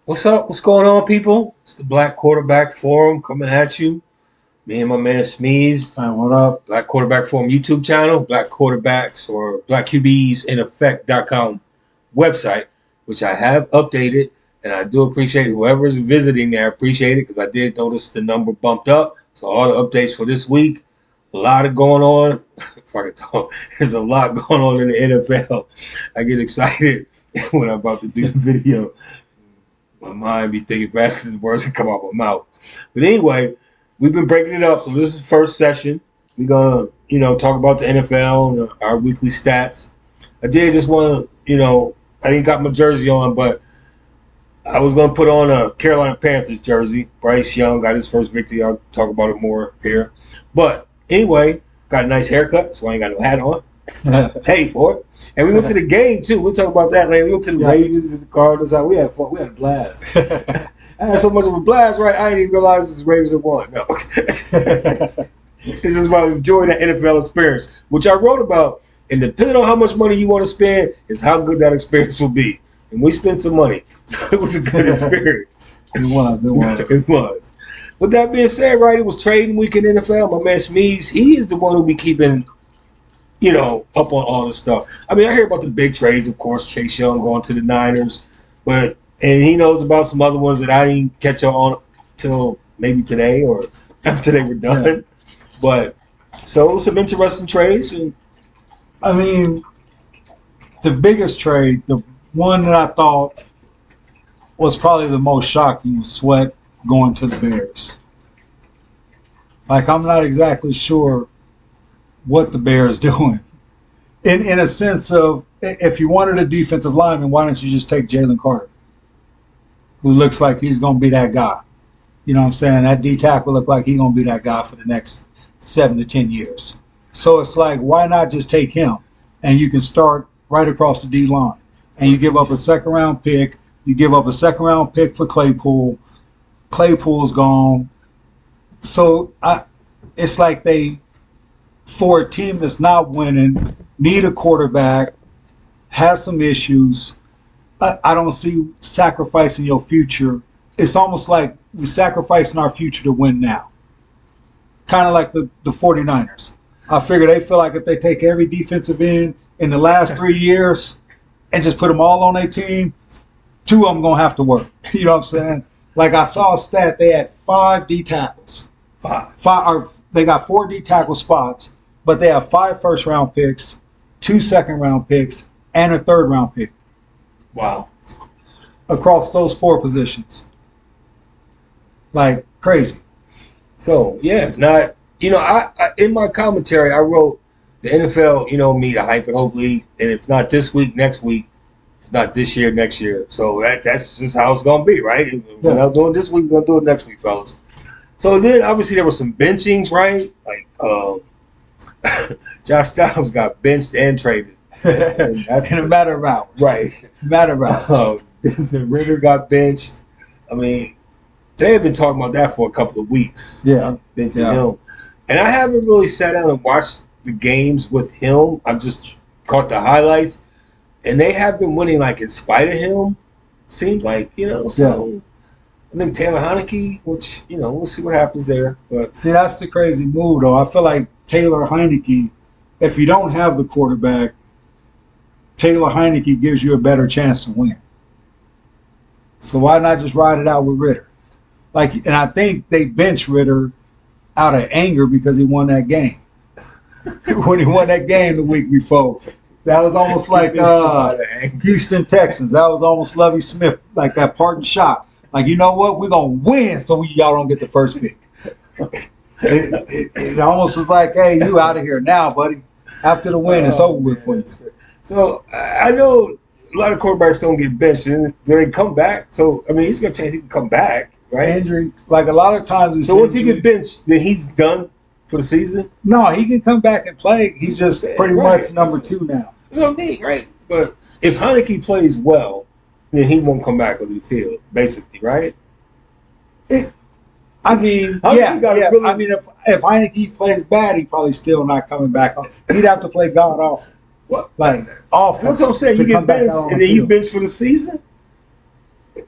What's up? What's going on, people? It's the Black Quarterback Forum coming at you. Me and my man Smeeze. Hey, what up? Black Quarterback Forum YouTube channel, Black Quarterbacks or Black QBs in Effect.com website, which I have updated. And I do appreciate whoever's visiting there. I appreciate it because I did notice the number bumped up. So all the updates for this week, a lot of going on. If I could talk, there's a lot going on in the NFL. I get excited when I'm about to do the video. My mind be thinking faster than the words can come out my mouth. But anyway, we've been breaking it up. So this is the first session. We're gonna, talk about the NFL and our weekly stats. I did just want to, I didn't got my jersey on, but I was gonna put on a Carolina Panthers jersey. Bryce Young got his first victory. I'll talk about it more here. But anyway, got a nice haircut, so I ain't got no hat on. Paid for it. And we went to the game too. We'll talk about that later. We went to the Ravens, the Cardinals. We had fun. We had a blast. I had so much of a blast, right? I didn't even realize it was the Ravens that won. No. This is about enjoying that NFL experience, which I wrote about. And depending on how much money you want to spend, is how good that experience will be. And we spent some money, so it was a good experience. It was. It was. With that being said, right, it was trading week in NFL. My man Smeeze, he is the one who be keeping up on all this stuff. I mean, I hear about the big trades, of course, Chase Young going to the Niners, and he knows about some other ones that I didn't catch on till maybe today or after they were done. Yeah. But so some interesting trades. And I mean, the biggest trade, the one that I thought was probably the most shocking was Sweat going to the Bears. Like, I'm not exactly sure what the Bears doing. In a sense of, if you wanted a defensive lineman, why don't you just take Jalen Carter, who looks like he's going to be that guy? You know what I'm saying? That D tackle look like he's going to be that guy for the next 7 to 10 years. So it's like, why not just take him? And you can start right across the D line. And you give up a second-round pick. You give up a second-round pick for Claypool. Claypool's gone. So it's like they, for a team that's not winning, need a quarterback, has some issues. I don't see sacrificing your future. It's almost like we're sacrificing our future to win now. Kind of like the 49ers. I figure they feel like if they take every defensive end in the last 3 years and just put them all on their team, 2 of them going to have to work. You know what I'm saying? Like, I saw a stat, they had 5 D tackles. They got 4 D tackle spots, but they have 5 first-round picks, 2 second-round picks, and a third-round pick. Wow. Across those 4 positions. Like, crazy. So, yeah, it's not, I in my commentary, I wrote the NFL, me, the hype and hope league, and if not this week, next week, if not this year, next year. So that's just how it's going to be, right? If we're not doing this week, we're going to do it next week, fellas. So then, obviously, there were some benchings, right? Like, Josh Dobbs got benched and traded. In a matter of hours. Right. Matter of hours. Desmond Ridder got benched. I mean, they had been talking about that for a couple of weeks. Yeah. Benching him. And I haven't really sat down and watched the games with him. I've just caught the highlights. And they have been winning, like, in spite of him, seems like, so... Yeah. I think Taylor Heinicke, which, we'll see what happens there. But see, that's the crazy move, though. I feel like Taylor Heinicke, if you don't have the quarterback, Taylor Heinicke gives you a better chance to win. So why not just ride it out with Ridder? Like, and I think they benched Ridder out of anger because he won that game. When he won that game the week before. That was almost like Houston Texans. That was almost Lovie Smith, like that parting shot. Like, you know what? We're going to win so y'all don't get the first pick. It almost was like, hey, you out of here now, buddy. After the win, it's over with for you. So, I know a lot of quarterbacks don't get benched. Do they come back? So, I mean, he's got a chance he can come back, right? Injury. Like, a lot of times. So, if he get benched, then he's done for the season? No, he can come back and play. He's just pretty much number 2 now. That's what I mean, right? But if Heinicke plays well, then he won't come back on the field, basically, right? I mean, yeah. Really, I mean, if Heinicke plays bad, he's probably still not coming back on. He'd have to play god awful. What? Like awful. That's what I'm saying. You get benched and then you bench for the season.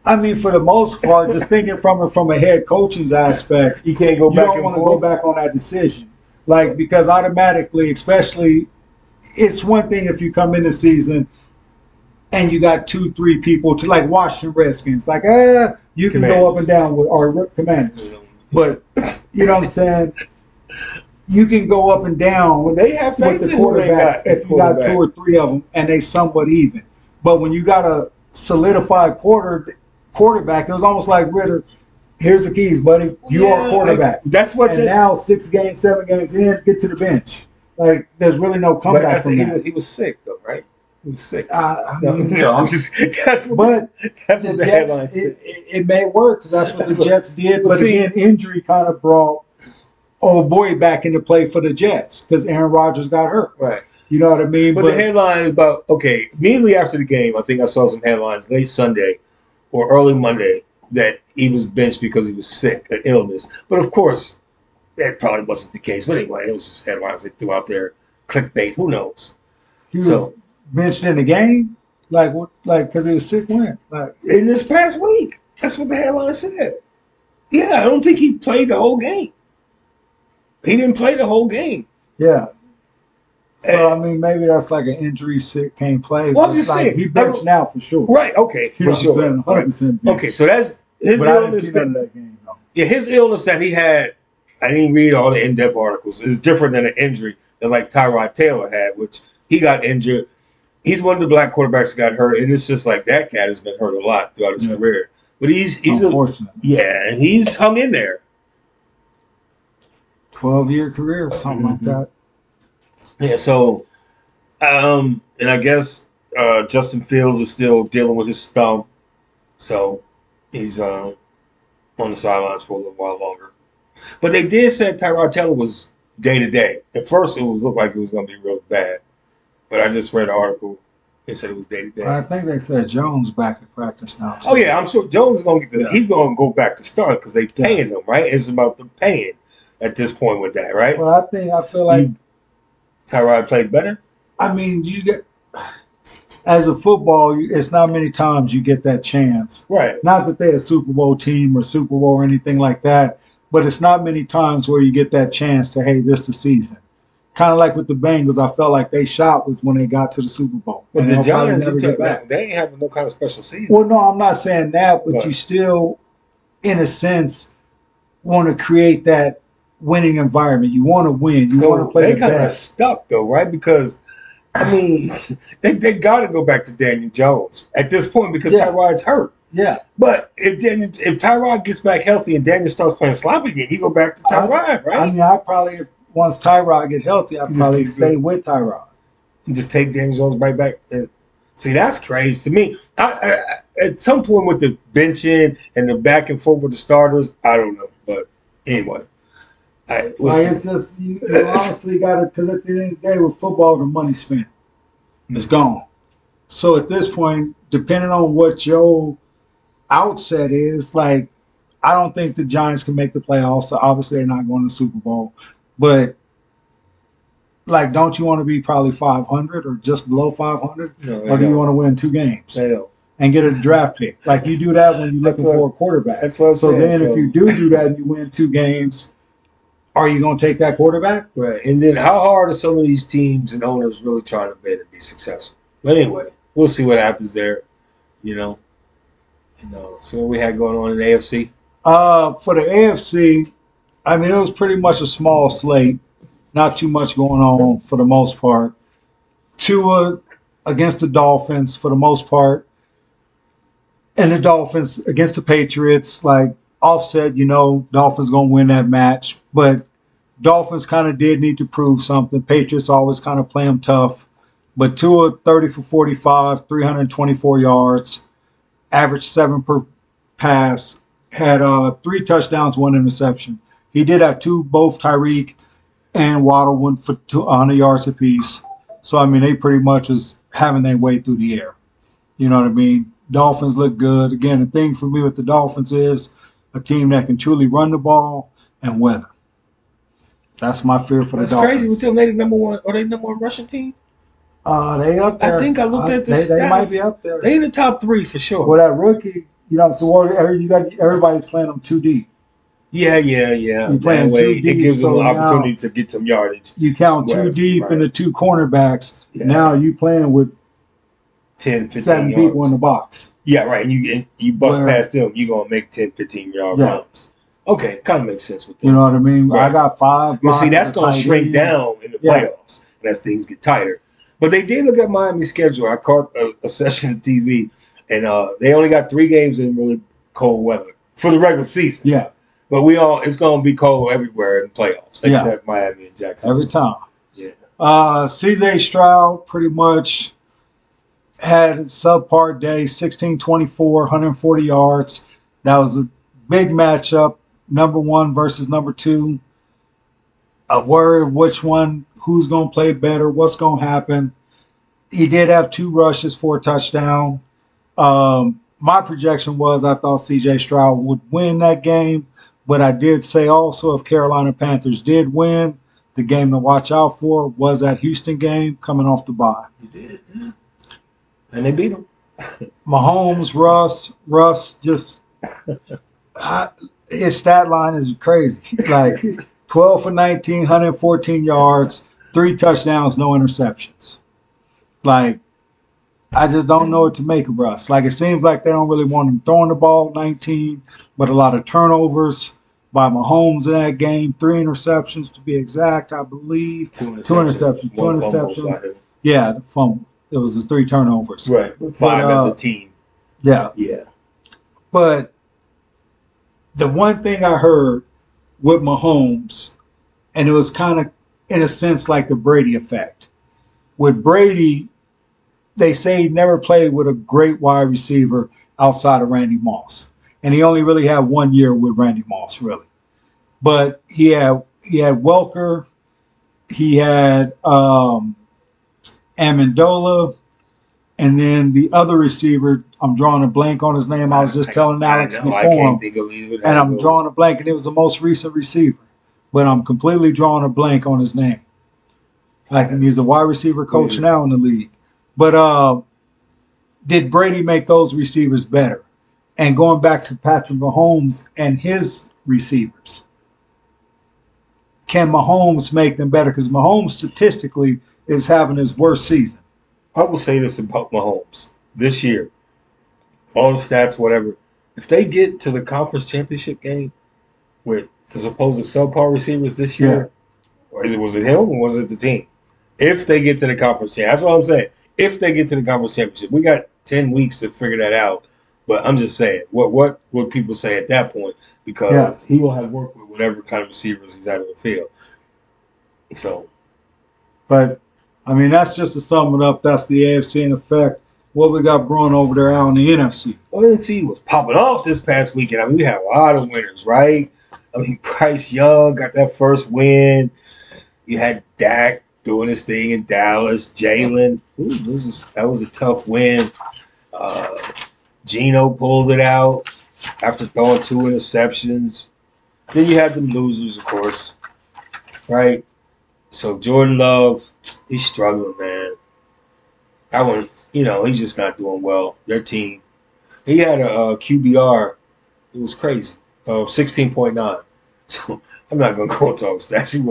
I mean, for the most part, just thinking from a head coaching's aspect, You can't go you back don't and want to go forth. back on that decision. Like, because automatically, especially, it's one thing if you come in the season and you got 2, 3 people to like Washington Redskins, like, you can go up and down with our Commanders. But, you know what I'm saying? You can go up and down Well, they have faith with the in who they quarterbacks got. if you got 2 or 3 of them and they somewhat even. But when you got a solidified quarterback, it was almost like Ritter. Here's the keys, buddy. You are quarterback. That's what. And now 6 games, 7 games in, get to the bench. Like there's really no But comeback from that. he was sick though, right? He was sick. I No, mean, I'm just. That's what. That's what the Jets, headline said. it may work because that's what the Jets did. But See, again, injury kind of brought old boy back into play for the Jets because Aaron Rodgers got hurt. Right. You know what I mean? But the headline is about, okay, immediately after the game, I think I saw some headlines late Sunday or early Monday that he was benched because he was sick, an illness. But of course, that probably wasn't the case. But anyway, it was just headlines they threw out there, clickbait, who knows? He was benched in the game? Like what? Like because he was sick when? Like in this past week. That's what the headline said. Yeah, I don't think he played the whole game. He didn't play the whole game. Yeah. Well, I mean, maybe that's like an injury, sick, can't play. Well, I'm just saying. He benched now for sure. Right, okay, for sure. 100% Okay, so that's his illness. That game, though. Yeah, his illness that he had, I didn't read all the in-depth articles. It's different than an injury that like Tyrod Taylor had, which he got injured. He's one of the black quarterbacks that got hurt, and it's just like that cat has been hurt a lot throughout his career. But he's and he's hung in there. 12-year career, something like that. Yeah, so, and I guess Justin Fields is still dealing with his thumb, so he's on the sidelines for a little while longer. But they did say Tyrod Taylor was day-to-day. At first, it looked like it was going to be really bad, but I just read an article. They said it was day-to-day. I think they said Jones back at practice now. Oh, yeah, I'm sure Jones is going to get he's going to go back to start because they paying him, right? It's about the paying at this point with that, right? Well, I feel like Tyrod played better. I mean, you get as a football, it's not many times you get that chance. Right. Not that they're a Super Bowl team or Super Bowl or anything like that, but it's not many times where you get that chance to, hey, this the season. Kind of like with the Bengals, I felt like they shot was when they got to the Super Bowl. But the Giants, they ain't having no kind of special season. Well, no, I'm not saying that, but you still, in a sense, want to create that winning environment. You want to win. You want to play the best. They kind of stuck, though, right? Because, I mean, they got to go back to Daniel Jones at this point because Tyrod's hurt. Yeah. But if Tyrod gets back healthy and Daniel starts playing sloppy again, you go back to Tyrod, right? I mean, I probably, once Tyrod gets healthy, I'd probably stay with Tyrod. And just take Daniel Jones right back. See, that's crazy to me. At some point with the benching and the back and forth with the starters, I don't know. But anyway. It's just, you honestly got to, because at the end of the day, with football, the money spent. It's gone. So at this point, depending on what your outset is, like, I don't think the Giants can make the playoffs. So obviously, they're not going to the Super Bowl. But, like, don't you want to be probably 500 or just below 500? No, or do you want to win 2 games? They don't. And get a draft pick? Like, you do that when you're looking for a quarterback. That's what I'm saying. Then if you do that and you win 2 games, are you going to take that quarterback? Right. And then how hard are some of these teams and owners really trying to bid and be successful? But anyway, we'll see what happens there, you know. So what we had going on in the AFC? For the AFC, I mean, it was pretty much a small slate. Not too much going on for the most part. Tua against the Dolphins for the most part. And the Dolphins against the Patriots, like, offset, Dolphins going to win that match. But Dolphins kind of did need to prove something. Patriots always kind of play them tough. But Tua, 30 for 45, 324 yards, average 7 per pass, had 3 touchdowns, 1 interception. He did have 2, both Tyreek and Waddle went for 200 yards apiece. So, I mean, they pretty much was having their way through the air. You know what I mean? Dolphins look good. Again, the thing for me with the Dolphins is a team that can truly run the ball and weather. That's my fear for the Dolphins. That's crazy. With them, they the number one. Are they number one rushing team? They up there. I think I looked at the stats. They might be up there. They in the top 3 for sure. Well, that rookie, You don't have to worry. You got everybody's playing them too deep. Yeah. You're That playing way, too it deep, gives them so an now opportunity to get some yardage. you count too Right, deep right. in the two cornerbacks. Yeah. Now you playing with 10, 15 7 yards. people in the box. Yeah, right. And you bust Where- past them, you're going to make 10, 15-yard Yeah. runs. Okay, kind of makes sense with them. You know what I mean? Right. I got 5. Well, see, that's blockers, going to tight shrink end. down in the Yeah. playoffs as things get tighter. But they did look at Miami's schedule. I caught a session of TV, and they only got 3 games in really cold weather for the regular season. Yeah, But it's going to be cold everywhere in the playoffs, except Miami and Jacksonville. every time. Yeah. C.J. Stroud pretty much had a subpar day, 16-24, 140 yards. That was a big matchup, number 1 versus number 2. A worry of who's going to play better, what's going to happen. He did have 2 rushes for a touchdown. My projection was I thought C.J. Stroud would win that game, but I did say also if Carolina Panthers did win, the game to watch out for was that Houston game coming off the bye. You did, yeah. And they beat them. Mahomes, Russ, just his stat line is crazy. Like 12 for 19, 114 yards, 3 touchdowns, no interceptions. Like, I just don't know what to make of Russ. Like, it seems like they don't really want him throwing the ball, 19, but a lot of turnovers by Mahomes in that game. 3 interceptions to be exact, I believe. 2 interceptions. 2 interceptions. Yeah, the fumble. It was the 3 turnovers. Right. 5 as a team. Yeah. Yeah. But the one thing I heard with Mahomes, and it was kind of, in a sense, like the Brady effect. With Brady, they say he never played with a great wide receiver outside of Randy Moss. And he only really had 1 year with Randy Moss, really. But he had Welker, he had Amendola, and then the other receiver, I'm drawing a blank on his name. I was just telling Alex before I can't think of either. and I'm drawing a blank, and it was the most recent receiver. But I'm completely drawing a blank on his name. Like, he's a wide receiver coach now in the league. But did Brady make those receivers better? And going back to Patrick Mahomes and his receivers, can Mahomes make them better? Because Mahomes statistically is having his worst season. I will say this about Mahomes this year. All the stats, whatever. If they get to the conference championship game with the supposed subpar receivers this year, or was it him or was it the team? If they get to the conference championship, that's what I'm saying. If they get to the conference championship, we got 10 weeks to figure that out. But I'm just saying, what would people say at that point? Because he will have worked with whatever kind of receivers he's out of the field. So, but I mean, that's just to sum it up. That's the AFC in effect. What we got brewing over there out in the NFC? Well, NFC was popping off this past weekend. I mean, we had a lot of winners, right? I mean, Bryce Young got that first win. You had Dak doing his thing in Dallas. Jalen, that was a tough win. Geno pulled it out after throwing 2 interceptions. Then you had them losers, of course, right? So Jordan Love, he's struggling, man. That one, he's just not doing well. Their team. He had a QBR. It was crazy. 16.9. So I'm not gonna go into all the stats. He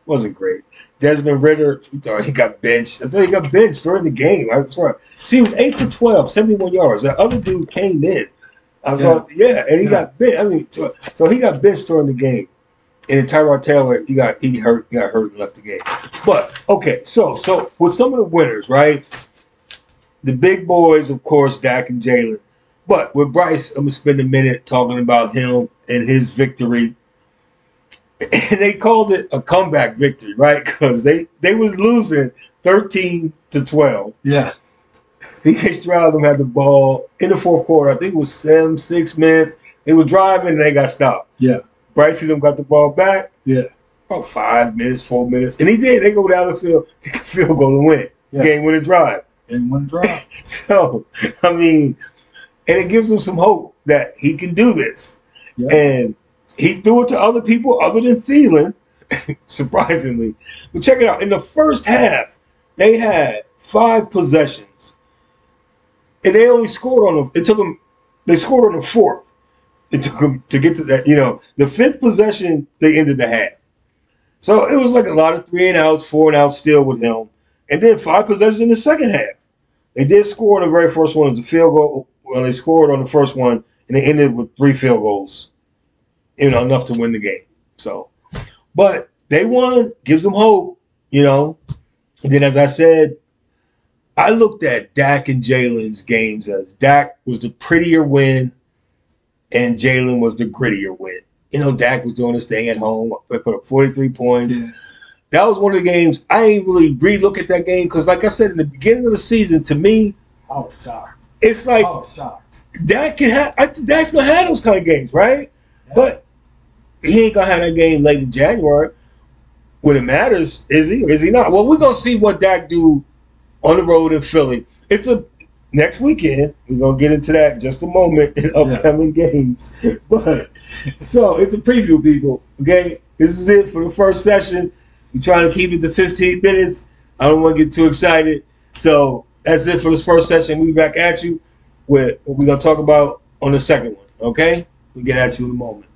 wasn't great. Desmond Ridder, we thought he got benched. I thought he got benched during the game. I swear. See, he was 8 for 12, 71 yards. That other dude came in. And he got benched. I mean, so he got benched during the game. And then Tyrod Taylor, he got hurt and left the game. But okay, so with some of the winners, right? The big boys, of course, Dak and Jalen. But with Bryce, I'm gonna spend a minute talking about him and his victory. And they called it a comeback victory, right? Because they was losing 13-12. Yeah. C.J. Stroud had the ball in the fourth quarter. I think it was 6 minutes. They were driving and they got stopped. Yeah. Bryce and them got the ball back. Yeah. About 5 minutes, 4 minutes. And he did. They go down the field, kick a field goal and win. It's game-winning drive. Game-winning drive. So, I mean, and it gives him some hope that he can do this. Yeah. And he threw it to other people other than Thielen, surprisingly. But check it out. In the first half, they had 5 possessions. And they only scored on them. It took them They scored on the fourth. It took them to get to that. The fifth possession, they ended the half. So it was like a lot of 3-and-outs, 4-and-outs still with him. And then 5 possessions in the second half. They did score on the very first one as a field goal. Well, they scored on the first one, and they ended with 3 field goals. Enough to win the game. So, but they won. Gives them hope. And then, as I said, I looked at Dak and Jalen's games as Dak was the prettier win, and Jalen was the grittier win. Dak was doing his thing at home. Put up 43 points. Yeah. That was one of the games I ain't really re-look at that game because, like I said in the beginning of the season, to me, I was shocked. It's like Dak's gonna have those kind of games, right? Yeah. But he ain't gonna have that game late in January. When it matters, is he or is he not? Well, we're gonna see what Dak do on the road in Philly. It's next weekend. We're gonna get into that in just a moment in upcoming games. But so it's a preview, people. Okay, this is it for the first session. We're trying to keep it to 15 minutes. I don't want to get too excited. So that's it for this first session. We'll be back at you with what we're gonna talk about on the second one. Okay, we'll get at you in a moment.